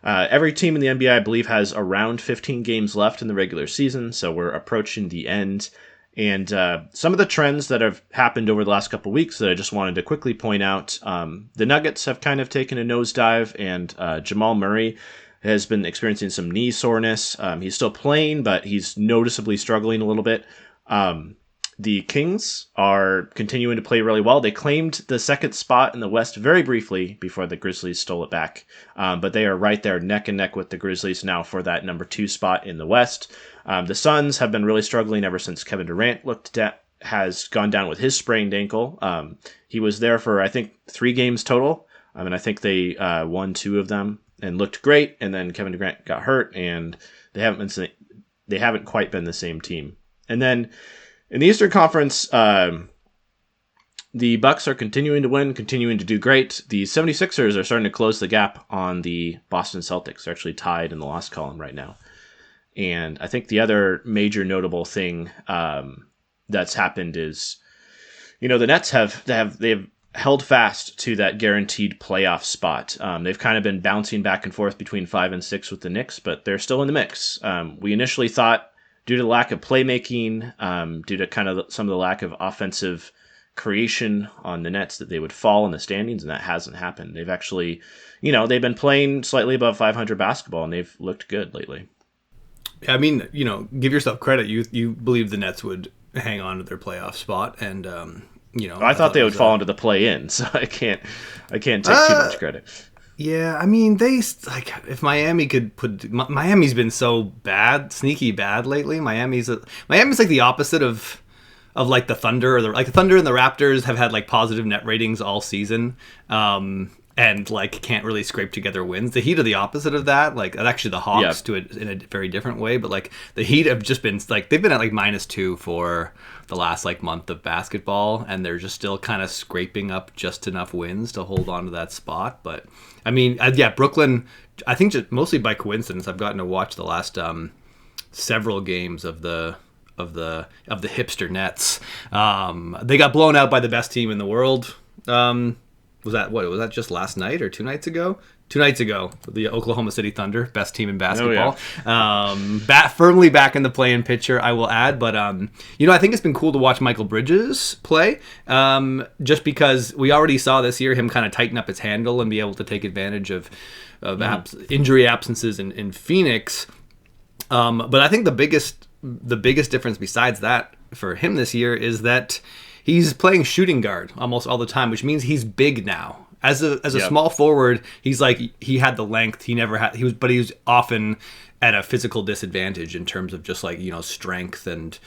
Every team in the NBA, I believe, has around 15 games left in the regular season, so we're approaching the end. And some of the trends that have happened over the last couple of weeks that I just wanted to quickly point out, the Nuggets have kind of taken a nosedive, and Jamal Murray has been experiencing some knee soreness. He's still playing, but he's noticeably struggling a little bit. The Kings are continuing to play really well. They claimed the second spot in the West very briefly before the Grizzlies stole it back. But they are right there neck and neck with the Grizzlies now for that number 2 spot in the West. The Suns have been really struggling ever since Kevin Durant has gone down with his sprained ankle. He was there for, I think, 3 games total. And I think they won 2 of them and looked great. And then Kevin Durant got hurt, and they haven't quite been the same team. And then in the Eastern Conference, the Bucks are continuing to win, continuing to do great. The 76ers are starting to close the gap on the Boston Celtics. They're actually tied in the loss column right now. And I think the other major notable thing that's happened is, the Nets have held fast to that guaranteed playoff spot. They've kind of been bouncing back and forth between 5 and 6 with the Knicks, but they're still in the mix. We initially thought, due to the lack of playmaking, due to kind of some of the lack of offensive creation on the Nets, that they would fall in the standings, and that hasn't happened. They've actually, they've been playing slightly above 500 basketball, and they've looked good lately. I mean, give yourself credit. You believe the Nets would hang on to their playoff spot, and I thought they would fall into the play-in, so I can't take too much credit. Yeah, I mean, if Miami could Miami's been so bad, sneaky bad lately. Miami's like the opposite of like the Thunder, or the Thunder and the Raptors have had like positive net ratings all season. And like can't really scrape together wins. The Heat are the opposite of that. Like actually the Hawks do it in a very different way. But like the Heat have just been like, they've been at like -2 for the last like month of basketball, and they're just still kind of scraping up just enough wins to hold on to that spot. But I mean, Brooklyn, I think just mostly by coincidence, I've gotten to watch the last several games of the hipster Nets. They got blown out by the best team in the world. Was that just last night or 2 nights ago? 2 nights ago, the Oklahoma City Thunder, best team in basketball. Oh, yeah. Firmly back in the play-in picture, I will add. But, I think it's been cool to watch Michael Bridges play, just because we already saw this year him kind of tighten up his handle and be able to take advantage of injury absences in Phoenix. But I think the biggest difference besides that for him this year is that he's playing shooting guard almost all the time, which means he's big now. As a small forward, he's like, he had the length. He was often at a physical disadvantage in terms of just like, strength and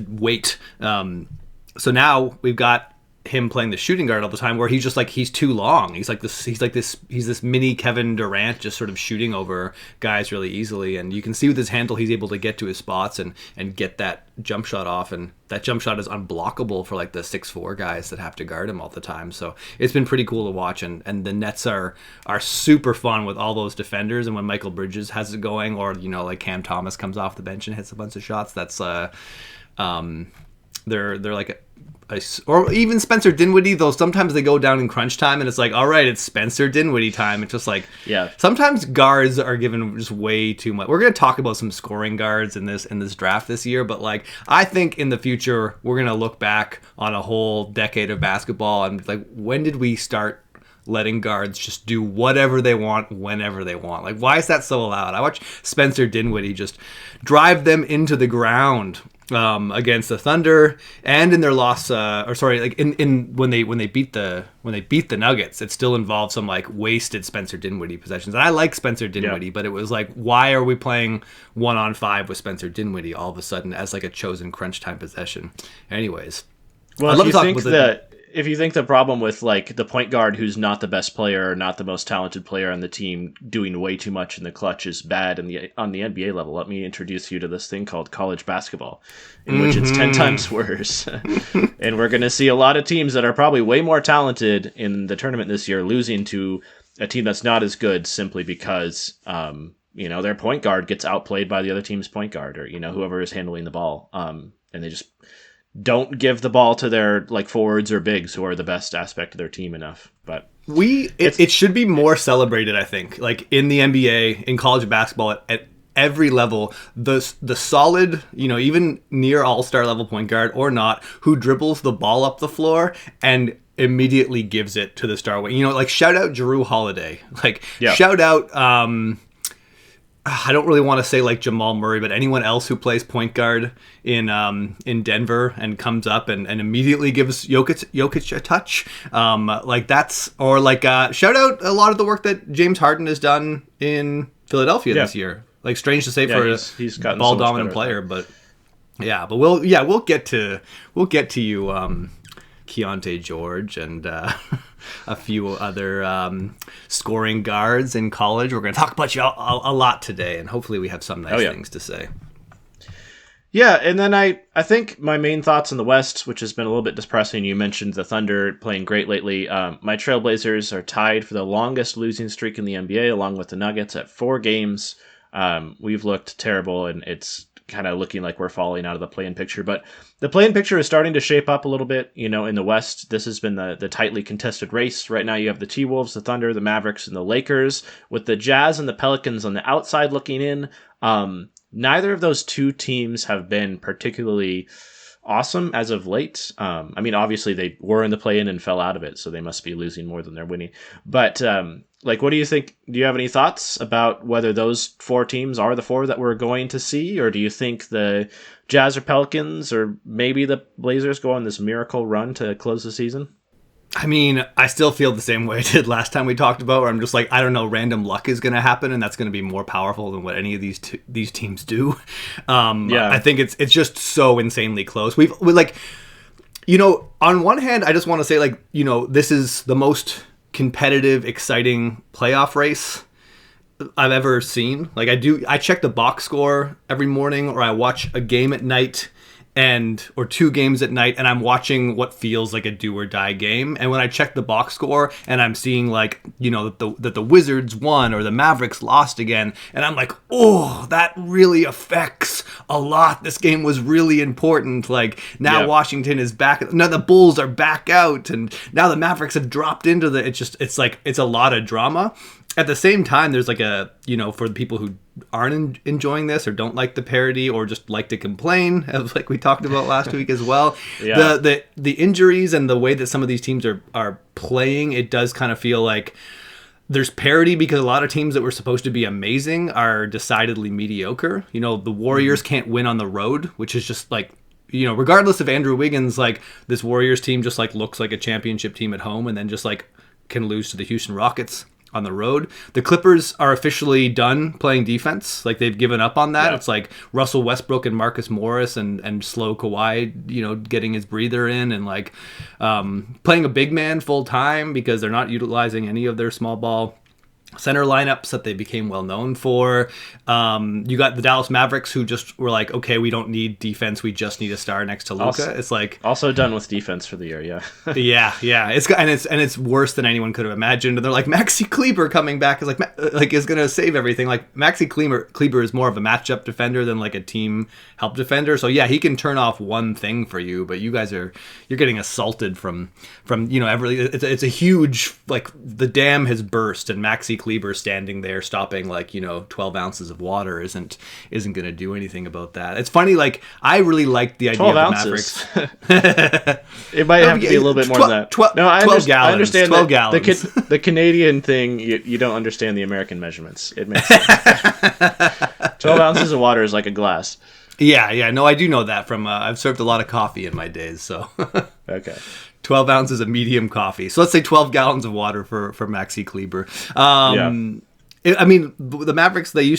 weight. So now we've got him playing the shooting guard all the time, where he's just like, he's too long. He's this mini Kevin Durant, just sort of shooting over guys really easily. And you can see with his handle, he's able to get to his spots and get that jump shot off. And that jump shot is unblockable for like the 6'4" guys that have to guard him all the time. So it's been pretty cool to watch. And the Nets are super fun with all those defenders. And when Michael Bridges has it going, or, like Cam Thomas comes off the bench and hits a bunch of shots, that's, they're like, or even Spencer Dinwiddie, though sometimes they go down in crunch time and it's like, all right, it's Spencer Dinwiddie time. It's just like, sometimes guards are given just way too much. We're going to talk about some scoring guards in this draft this year, but like, I think in the future, we're going to look back on a whole decade of basketball and like, when did we start letting guards just do whatever they want whenever they want? Like, why is that so allowed? I watched Spencer Dinwiddie just drive them into the ground against the Thunder, and in their loss, when they beat the Nuggets, it still involved some like wasted Spencer Dinwiddie possessions. And I like Spencer Dinwiddie, but it was like, why are we playing 1-on-5 with Spencer Dinwiddie all of a sudden as like a chosen crunch time possession? Anyways, well, if you think the problem with like the point guard who's not the best player or not the most talented player on the team doing way too much in the clutch is bad on the NBA level, let me introduce you to this thing called college basketball, in which it's 10 times worse. And we're going to see a lot of teams that are probably way more talented in the tournament this year losing to a team that's not as good simply because their point guard gets outplayed by the other team's point guard, or whoever is handling the ball, and they just don't give the ball to their like forwards or bigs who are the best aspect of their team enough. But it should be more celebrated, I think. Like in the NBA, in college basketball, at every level, the solid, even near all-star level point guard or not, who dribbles the ball up the floor and immediately gives it to the star wing. Like shout out Jrue Holiday. Like shout out I don't really want to say like Jamal Murray, but anyone else who plays point guard in Denver and comes up and immediately gives Jokic a touch, like that's, or like shout out a lot of the work that James Harden has done in Philadelphia this year. Like strange to say for he's gotten a ball so much dominant player, but we'll get to you, Keontae George and a few other scoring guards in college. We're going to talk about you a lot today, and hopefully we have some nice things to say. Yeah, and then I think my main thoughts in the West, which has been a little bit depressing, you mentioned the Thunder playing great lately. My Trailblazers are tied for the longest losing streak in the NBA, along with the Nuggets at 4 games. We've looked terrible, and it's kind of looking like we're falling out of the play-in picture. But the play-in picture is starting to shape up a little bit. In the West, this has been the tightly contested race. Right now you have the T-Wolves, the Thunder, the Mavericks, and the Lakers, with the Jazz and the Pelicans on the outside looking in. Neither of those two teams have been particularly awesome as of late. Obviously they were in the play-in and fell out of it, so they must be losing more than they're winning. But what do you think? Do you have any thoughts about whether those 4 teams are the 4 that we're going to see, or do you think the Jazz or Pelicans or maybe the Blazers go on this miracle run to close the season? I still feel the same way I did last time we talked about, where I'm just like, I don't know, random luck is going to happen, and that's going to be more powerful than what any of these teams do. I think it's just so insanely close. We like, on one hand, I just want to say, like, this is the most competitive, exciting playoff race I've ever seen. Like I check the box score every morning, or I watch a game at night or 2 games at night, and I'm watching what feels like a do or die game. And when I check the box score and I'm seeing like, that the Wizards won or the Mavericks lost again, and I'm like, oh, that really affects a lot. This game was really important. Like now Washington is back. Now the Bulls are back out, and now the Mavericks have dropped into it's a lot of drama. At the same time, there's like for the people who aren't enjoying this or don't like the parody or just like to complain, like we talked about last week as well, the injuries and the way that some of these teams are playing, it does kind of feel like there's parity, because a lot of teams that were supposed to be amazing are decidedly mediocre. The Warriors can't win on the road, which is just like, regardless of Andrew Wiggins, like this Warriors team just like looks like a championship team at home, and then just like can lose to the Houston Rockets on the road. The Clippers are officially done playing defense. Like they've given up on that. It's like Russell Westbrook and Marcus Morris and slow Kawhi, getting his breather in, and like playing a big man full time, because they're not utilizing any of their small ball center lineups that they became well known for. You got the Dallas Mavericks, who just were like, okay, we don't need defense, we just need a star next to Luka. It's like also done with defense for the year. yeah. It's worse than anyone could have imagined. And they're like, Maxi Kleber coming back is is gonna save everything. Like Maxi Kleber is more of a matchup defender than like a team help defender. So yeah, he can turn off one thing for you, but you guys you're getting assaulted from it's a huge, like, the dam has burst, and Maxi Kleber standing there stopping 12 ounces of water isn't going to do anything about that. It's funny, like I really like the idea of the ounces. Mavericks. It might have to be a little bit more than that. 12 gallons. I understand 12 gallons. The Canadian thing, you don't understand the American measurements. It makes sense. 12 ounces of water is like a glass. Yeah. No, I do know that from I've served a lot of coffee in my days, so okay. 12 ounces of medium coffee. So let's say 12 gallons of water for Maxi Kleber. The Mavericks, they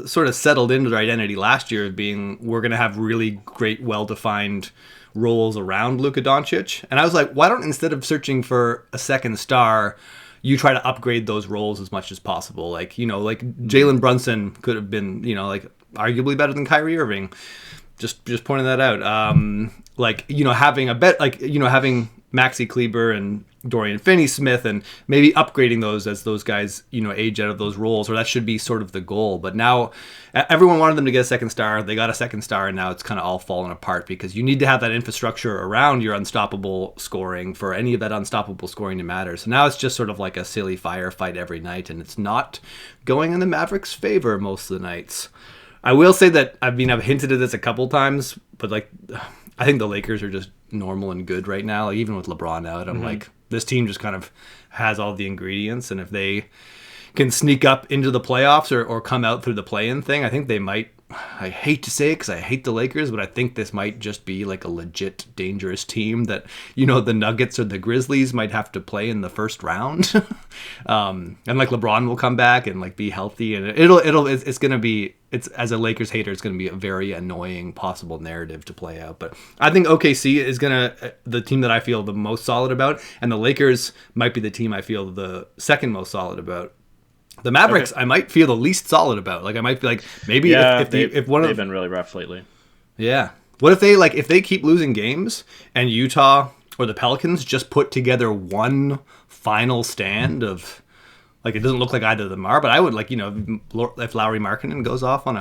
sort of settled into their identity last year of being, we're going to have really great, well-defined roles around Luka Doncic. And I was like, why don't, instead of searching for a second star, you try to upgrade those roles as much as possible? Like Jalen Brunson could have been, arguably better than Kyrie Irving. Just pointing that out. Having having Maxi Kleber and Dorian Finney-Smith and maybe upgrading those as those guys, age out of those roles, or that should be sort of the goal. But now everyone wanted them to get a second star. They got a second star, and now it's kind of all fallen apart because you need to have that infrastructure around your unstoppable scoring for any of that unstoppable scoring to matter. So now it's just sort of like a silly firefight every night, and it's not going in the Mavericks' favor most of the nights. I will say that, I've hinted at this a couple times, but I think the Lakers are just normal and good right now. Like, even with LeBron out, I'm like, this team just kind of has all the ingredients, and if they can sneak up into the playoffs or come out through the play-in thing, I think they might. I hate to say it because I hate the Lakers, but I think this might just be like a legit dangerous team that, the Nuggets or the Grizzlies might have to play in the first round. And like LeBron will come back and like be healthy, and it's going to be, as a Lakers hater, it's going to be a very annoying possible narrative to play out. But I think OKC is the team that I feel the most solid about, and the Lakers might be the team I feel the second most solid about. The Mavericks, okay, I might feel the least solid about. Like, I might be like, maybe if one of they've been really rough lately. Yeah. What if they keep losing games and Utah or the Pelicans just put together one final stand of, like, it doesn't look like either of them are, but I would if Lauri Markkanen goes off on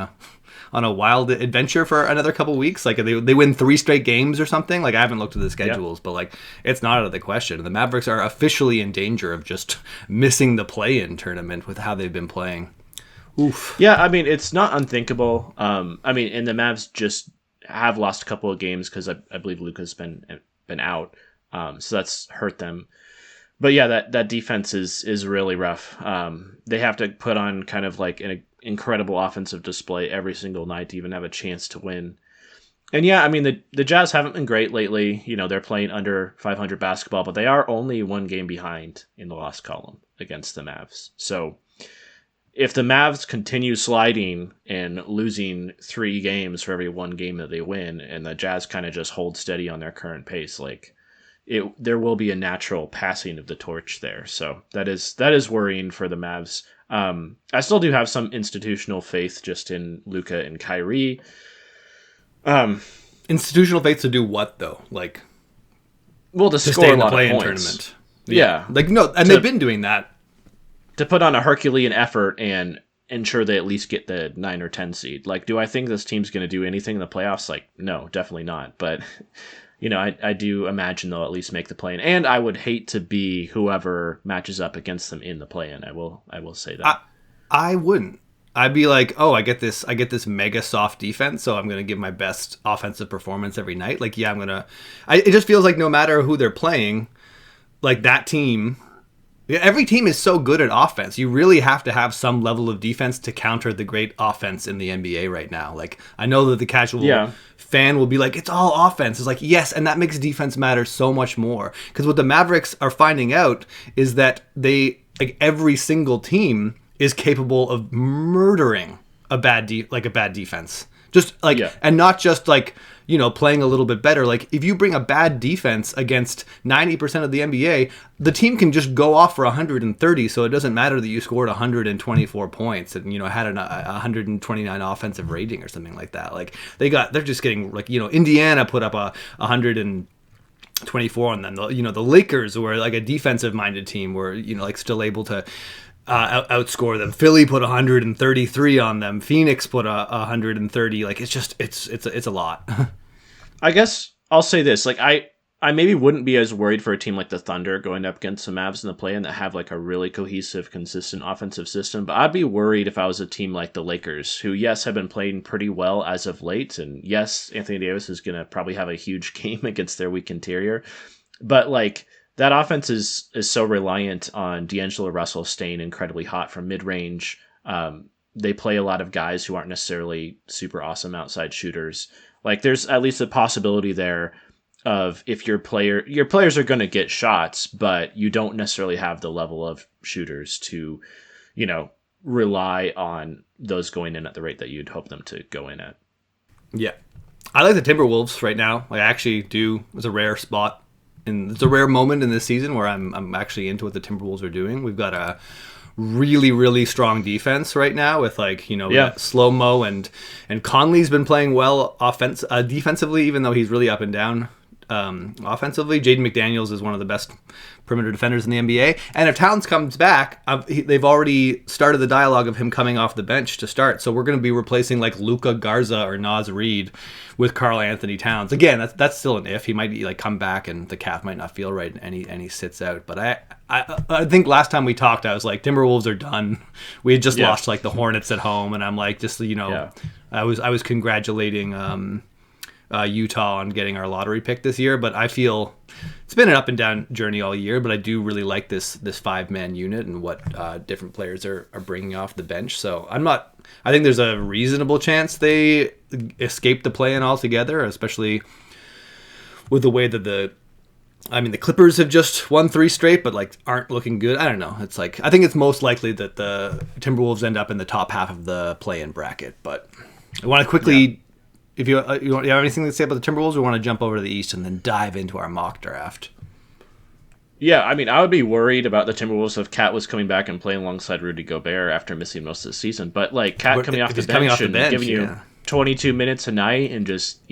a wild adventure for another couple weeks, like they win 3 straight games or something. Like, I haven't looked at the schedules, but like, it's not out of the question. The Mavericks are officially in danger of just missing the play-in tournament with how they've been playing. Oof. Yeah, it's not unthinkable. And the Mavs just have lost a couple of games because I believe Luka's been out, so that's hurt them. But yeah, that defense is really rough. They have to put on kind of like an incredible offensive display every single night to even have a chance to win. And yeah, the Jazz haven't been great lately. They're playing under 500 basketball, but they are only 1 game behind in the loss column against the Mavs. So if the Mavs continue sliding and losing 3 games for every 1 game that they win, and the Jazz kind of just hold steady on their current pace, there will be a natural passing of the torch there. So that is worrying for the Mavs. I still do have some institutional faith just in Luka and Kyrie. Institutional faith to do what though? To score a lot of points. Tournament. Yeah. They've been doing that. To put on a Herculean effort and ensure they at least get the 9 or 10 seed. Do I think this team's going to do anything in the playoffs? No, definitely not. But I do imagine they'll at least make the play-in, and I would hate to be whoever matches up against them in the play-in. I will say that. I wouldn't. I'd be like, oh, I get this mega soft defense, so I'm gonna give my best offensive performance every night. It just feels like no matter who they're playing, like that team. Every team is so good at offense. You really have to have some level of defense to counter the great offense in the NBA right now. I know that the casual fan will be like, it's all offense. It's like, yes, and that makes defense matter so much more. Because what the Mavericks are finding out is that every single team is capable of murdering a bad defense. And not just playing a little bit better. If you bring a bad defense against 90% of the NBA, the team can just go off for 130. So it doesn't matter that you scored 124 points and had a 129 offensive rating or something like that. They're just getting Indiana put up a 124, and then the Lakers were a defensive minded team were still able to outscore them. Philly put 133 on them. Phoenix put 130. It's a lot. I guess I'll say this. I maybe wouldn't be as worried for a team like the Thunder going up against the Mavs in the play-in that have a really cohesive, consistent offensive system. But I'd be worried if I was a team like the Lakers, who, yes, have been playing pretty well as of late. And yes, Anthony Davis is going to probably have a huge game against their weak interior. But that offense is so reliant on D'Angelo Russell staying incredibly hot from mid-range. They play a lot of guys who aren't necessarily super awesome outside shooters. There's at least a possibility there of if your players are going to get shots, but you don't necessarily have the level of shooters to, rely on those going in at the rate that you'd hope them to go in at. Yeah. I like the Timberwolves right now. I actually do. It's a rare spot. And it's a rare moment in this season where I'm actually into what the Timberwolves are doing. We've got a really, really strong defense right now with Slow-Mo and Conley's been playing well defensively, even though he's really up and down offensively. Jaden McDaniels is one of the best perimeter defenders in the NBA. And if Towns comes back, they've already started the dialogue of him coming off the bench to start. So we're going to be replacing like Luka Garza or Naz Reid with Karl Anthony Towns. Again, that's still an if. He might like come back and the calf might not feel right and he sits out. But I think last time we talked, I was like, Timberwolves are done. We had just lost like the Hornets at home, and I'm like, just I was congratulating Utah on getting our lottery pick this year, but I feel it's been an up and down journey all year. But I do really like this 5-man unit and what different players are bringing off the bench. So I think there's a reasonable chance they escape the play-in altogether, especially with the way that the Clippers have just won 3 straight, but like aren't looking good. I don't know. It's like I think it's most likely that the Timberwolves end up in the top half of the play-in bracket. But I want to quickly. Yeah. If you have anything to say about the Timberwolves, we want to jump over to the East and then dive into our mock draft. Yeah, I would be worried about the Timberwolves if Cat was coming back and playing alongside Rudy Gobert after missing most of the season. But like Cat coming off the bench and giving you 22 minutes a night and just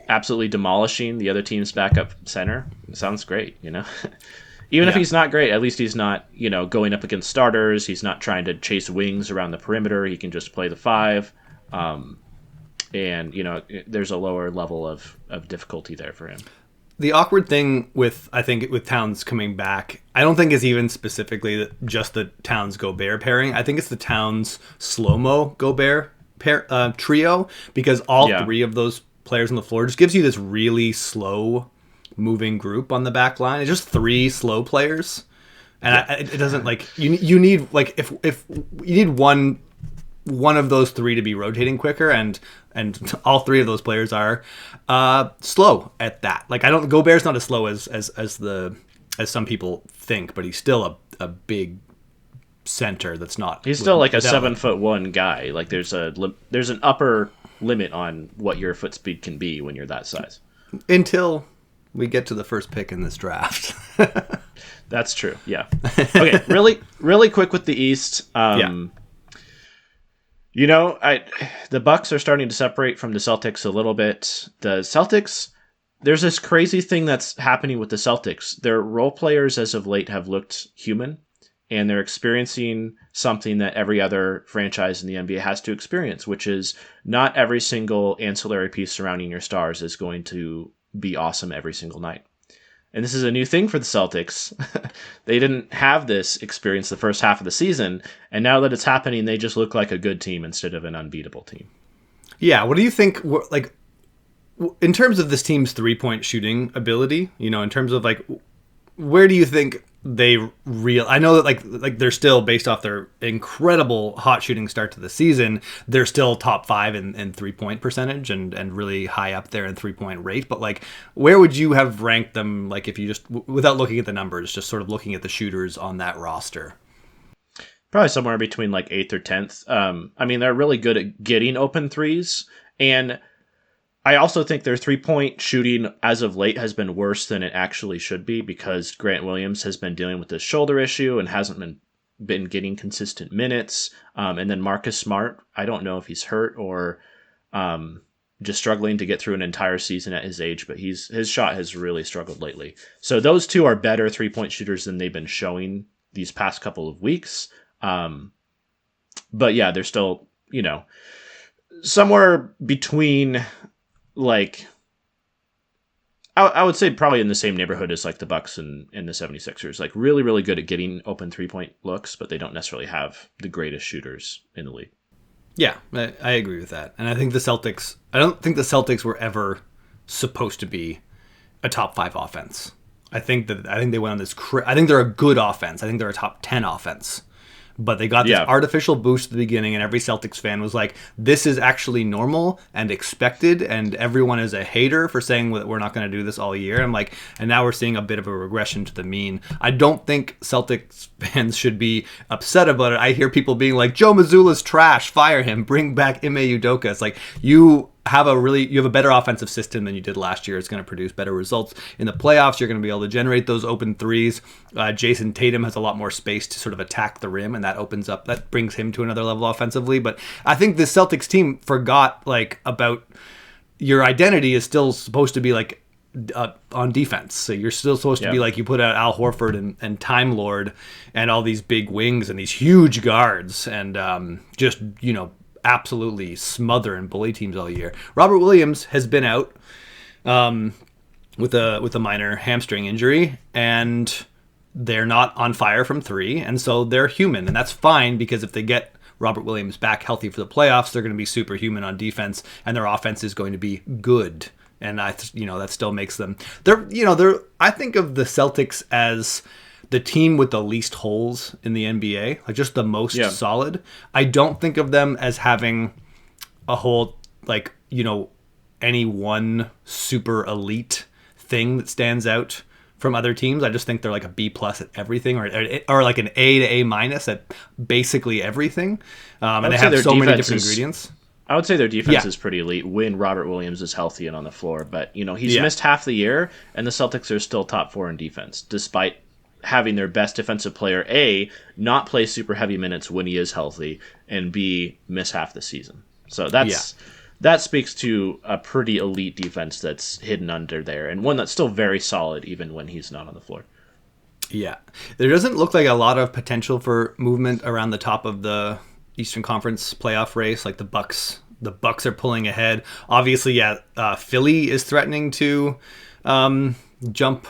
absolutely demolishing the other team's backup center, it sounds great. Even if he's not great, at least he's not going up against starters. He's not trying to chase wings around the perimeter. He can just play the 5. And, there's a lower level of difficulty there for him. The awkward thing with Towns coming back, I don't think is even specifically just the Towns-Gobert pairing. I think it's the Towns-Slow-Mo-Gobert trio, because all 3 of those players on the floor just gives you this really slow-moving group on the back line. It's just 3 slow players. And it doesn't, like, you need, like, if you need one of those 3 to be rotating quicker, and all 3 of those players are slow at that. Like Gobert's not as slow as some people think, but he's still a big center that's not. He's still like a 7'1" guy. Like there's an upper limit on what your foot speed can be when you're that size. Until we get to the first pick in this draft. That's true. Yeah. Okay. Really quick with the East. The Bucks are starting to separate from the Celtics a little bit. The Celtics, there's this crazy thing that's happening with the Celtics. Their role players as of late have looked human, and they're experiencing something that every other franchise in the NBA has to experience, which is not every single ancillary piece surrounding your stars is going to be awesome every single night. And this is a new thing for the Celtics. They didn't have this experience the first half of the season, and now that it's happening, they just look like a good team instead of an unbeatable team. Yeah, what do you think, like, in terms of this team's 3-point shooting ability, in terms of, like, where do you think I know that like they're still, based off their incredible hot shooting start to the season, they're still top 5 in 3-point percentage and really high up there in 3-point rate. But like, where would you have ranked them? Like, if you just, without looking at the numbers, just sort of looking at the shooters on that roster? Probably somewhere between like 8th or 10th. They're really good at getting open threes, and I also think their 3-point shooting as of late has been worse than it actually should be, because Grant Williams has been dealing with this shoulder issue and hasn't been getting consistent minutes. And then Marcus Smart, I don't know if he's hurt or just struggling to get through an entire season at his age, but his shot has really struggled lately. So those 2 are better 3-point shooters than they've been showing these past couple of weeks. But yeah, they're still, somewhere between, like, I would say probably in the same neighborhood as like the Bucks and the 76ers. Like, really, really good at getting open 3-point looks, but they don't necessarily have the greatest shooters in the league. Yeah, I agree with that. And I think I don't think the Celtics were ever supposed to be a top 5 offense. I think they went on this. I think they're a good offense. I think they're a top 10 offense. But they got this artificial boost at the beginning, and every Celtics fan was like, this is actually normal and expected, and everyone is a hater for saying that we're not going to do this all year. I'm like, and now we're seeing a bit of a regression to the mean. I don't think Celtics fans should be upset about it. I hear people being like, Joe Mazzulla's trash, fire him, bring back Ime Udoka. It's like, you have a better offensive system than you did last year. It's going to produce better results in the playoffs. You're going to be able to generate those open threes. Jason Tatum has a lot more space to sort of attack the rim, and that brings him to another level offensively. But I think the Celtics team forgot, like, about your identity is still supposed to be like on defense. So you're still supposed to be like, you put out Al Horford and Time Lord and all these big wings and these huge guards and just, absolutely smother and bully teams all year. Robert Williams has been out with a minor hamstring injury, and they're not on fire from three, and so they're human, and that's fine, because if they get Robert Williams back healthy for the playoffs, they're going to be superhuman on defense, and their offense is going to be good. And that still makes them. I think of the Celtics as the team with the least holes in the NBA, like just the most solid. I don't think of them as having a whole, any one super elite thing that stands out from other teams. I just think they're like a B+ at everything, or like an A to A- at basically everything. And they have so many different ingredients. I would say their defense is pretty elite when Robert Williams is healthy and on the floor. But, he's missed half the year, and the Celtics are still top 4 in defense, despite having their best defensive player, A, not play super heavy minutes when he is healthy, and B, miss half the season. So that speaks to a pretty elite defense that's hidden under there, and one that's still very solid even when he's not on the floor. Yeah. There doesn't look like a lot of potential for movement around the top of the Eastern Conference playoff race. Like the Bucks are pulling ahead. Obviously, Philly is threatening to jump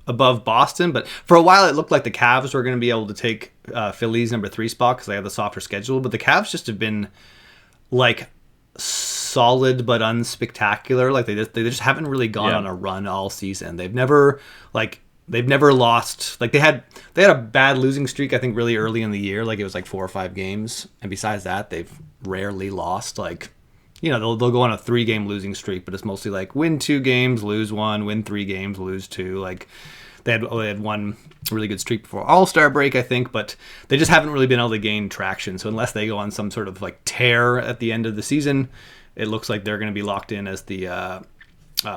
above Boston, but for a while it looked like the Cavs were going to be able to take Philly's number 3 spot because they have the softer schedule. But the Cavs just have been like solid but unspectacular. Like they just haven't really gone on a run all season. They've never lost. Like they had a bad losing streak, I think, really early in the year. Like it was like 4 or 5 games, and besides that, they've rarely lost. Like, they'll go on a 3-game losing streak, but it's mostly like win 2 games, lose 1, win 3 games, lose 2. Like they had one really good streak before All-Star break, I think, but they just haven't really been able to gain traction. So unless they go on some sort of like tear at the end of the season, it looks like they're going to be locked in as the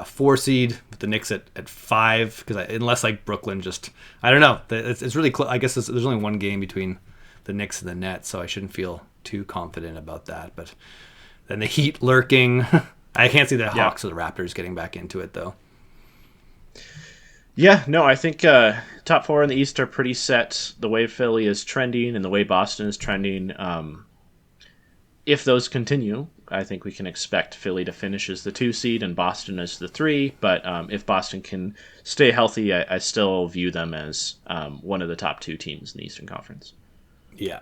4 seed with the Knicks at 5, because unless like Brooklyn just, I don't know, it's really close. I guess there's only 1 game between the Knicks and the Nets, so I shouldn't feel too confident about that. But then the Heat lurking, I can't see the Hawks or the Raptors getting back into it though. Yeah, no, I think top 4 in the East are pretty set. The way Philly is trending and the way Boston is trending, if those continue, I think we can expect Philly to finish as the 2 seed and Boston as the 3. But if Boston can stay healthy, I still view them as one of the top 2 teams in the Eastern Conference. Yeah.